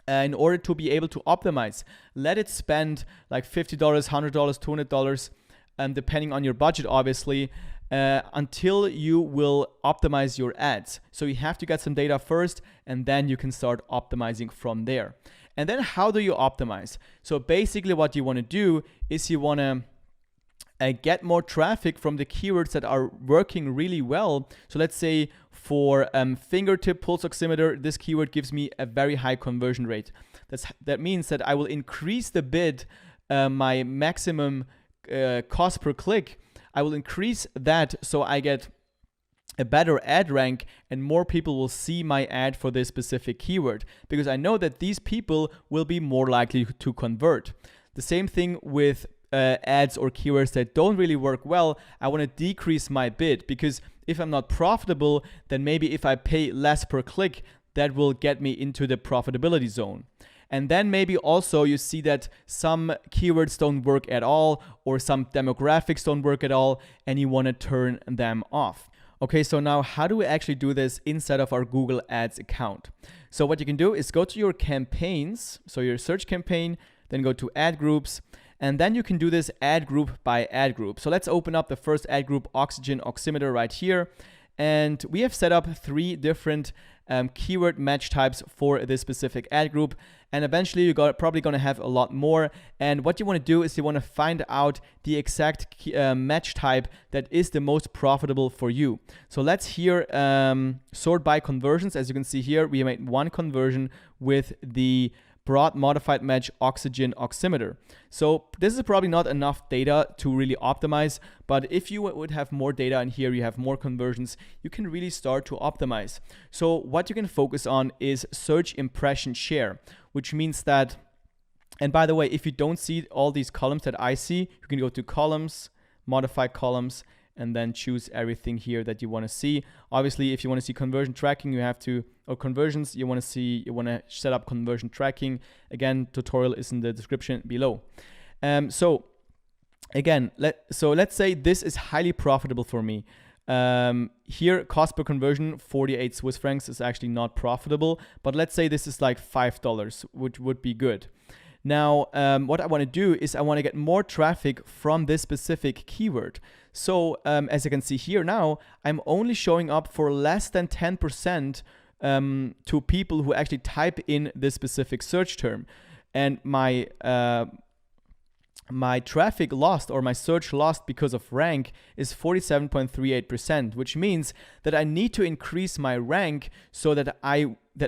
in order to be able to optimize. Let it spend like $50, $100, $200, depending on your budget, obviously, until you will optimize your ads. So you have to get some data first, and then you can start optimizing from there. And then how do you optimize? So basically what you want to do is you want to get more traffic from the keywords that are working really well. So let's say for fingertip pulse oximeter, this keyword gives me a very high conversion rate. That means that I will increase the bid, my maximum cost per click. I will increase that so I get a better ad rank and more people will see my ad for this specific keyword, because I know that these people will be more likely to convert. The same thing with ads or keywords that don't really work well. I want to decrease my bid, because if I'm not profitable, then maybe if I pay less per click, that will get me into the profitability zone. And then maybe also you see that some keywords don't work at all, or some demographics don't work at all, and you want to turn them off. Okay, so now how do we actually do this inside of our Google Ads account? So what you can do is go to your campaigns, so your search campaign, then go to ad groups, and then you can do this ad group by ad group. So let's open up the first ad group, oxygen oximeter, right here. And we have set up 3 different keyword match types for this specific ad group, and eventually you're probably going to have a lot more. And what you want to do is you want to find out the exact match type that is the most profitable for you. So let's here sort by conversions. As you can see here, we made 1 conversion with the broad modified match oxygen oximeter. So this is probably not enough data to really optimize, but if you would have more data in here, you have more conversions, you can really start to optimize. So what you can focus on is search impression share, which means that, and by the way, if you don't see all these columns that I see, you can go to columns, modify columns, and then choose everything here that you want to see. Obviously, if you want to see conversion tracking, you have to, or conversions, you want to set up conversion tracking. Again, tutorial is in the description below. So again, let's say this is highly profitable for me. Here, cost per conversion, 48 Swiss francs is actually not profitable, but let's say this is like $5, which would be good. Now, what I want to do is I want to get more traffic from this specific keyword. So as you can see here now, I'm only showing up for less than 10% to people who actually type in this specific search term. And my traffic lost, or my search lost because of rank, is 47.38%, which means that I need to increase my rank so that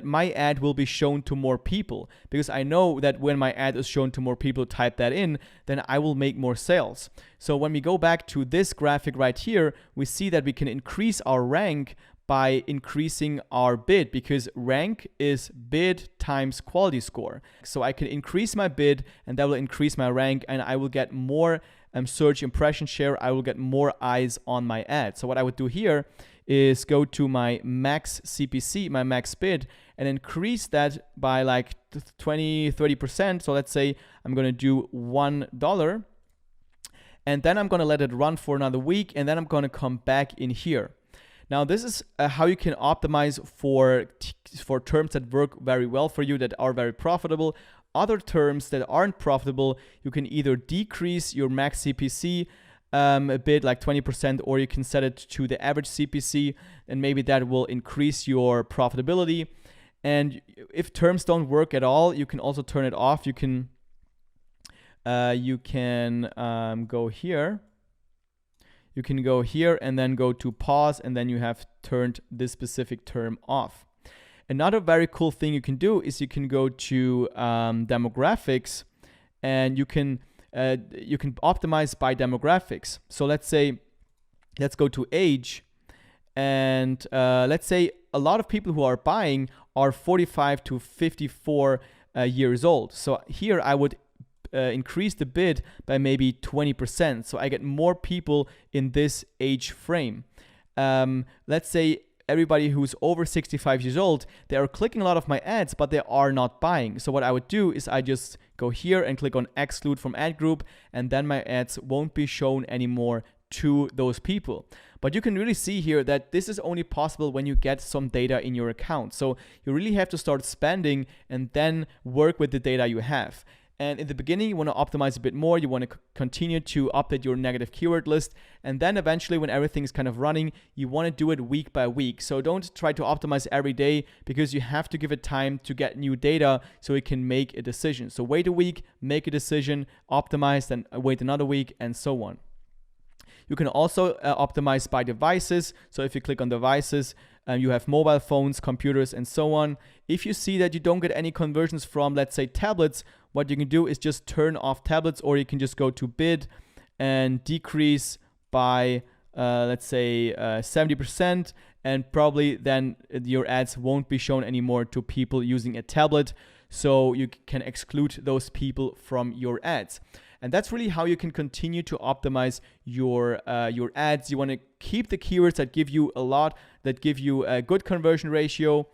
my ad will be shown to more people, because I know that when my ad is shown to more people who type that in, then I will make more sales. So when we go back to this graphic right here, we see that we can increase our rank by increasing our bid, because rank is bid times quality score. So I can increase my bid, and that will increase my rank, and I will get more search impression share. I will get more eyes on my ad. So what I would do here is go to my max CPC, my max bid, and increase that by like 20-30%. So let's say I'm going to do $1, and then I'm going to let it run for another week, and then I'm going to come back in here. Now, this is how you can optimize for terms that work very well for you, that are very profitable. Other terms that aren't profitable, you can either decrease your max CPC a bit, like 20%, or you can set it to the average CPC, and maybe that will increase your profitability. And if terms don't work at all, you can also turn it off. You can go here. You can go here and then go to pause, and then you have turned this specific term off. Another very cool thing you can do is you can go to demographics, and you can optimize by demographics. So let's go to age, and let's say a lot of people who are buying are 45 to 54 years old. So here I would increase the bid by maybe 20%, so I get more people in this age frame. Let's say everybody who's over 65 years old, they are clicking a lot of my ads, but they are not buying. So what I would do is I just go here and click on exclude from ad group, and then my ads won't be shown anymore to those people. But you can really see here that this is only possible when you get some data in your account. So you really have to start spending and then work with the data you have. And in the beginning, you want to optimize a bit more. You want to continue to update your negative keyword list. And then eventually, when everything is kind of running, you want to do it week by week. So don't try to optimize every day, because you have to give it time to get new data so you can make a decision. So wait a week, make a decision, optimize, then wait another week, and so on. You can also optimize by devices. So if you click on devices, you have mobile phones, computers, and so on. If you see that you don't get any conversions from, let's say, tablets, what you can do is just turn off tablets, or you can just go to bid and decrease by let's say 70%, and probably then your ads won't be shown anymore to people using a tablet, so you can exclude those people from your ads. And that's really how you can continue to optimize your ads. You want to keep the keywords that give you a lot, that give you a good conversion ratio,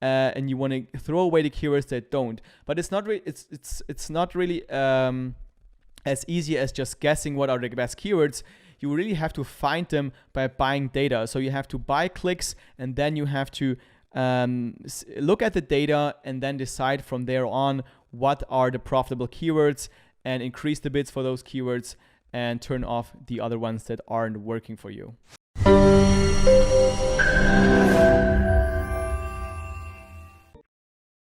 and you want to throw away the keywords that don't. But it's not really it's not really as easy as just guessing what are the best keywords. You really have to find them by buying data. So you have to buy clicks, and then you have to look at the data and then decide from there on what are the profitable keywords, and increase the bids for those keywords and turn off the other ones that aren't working for you.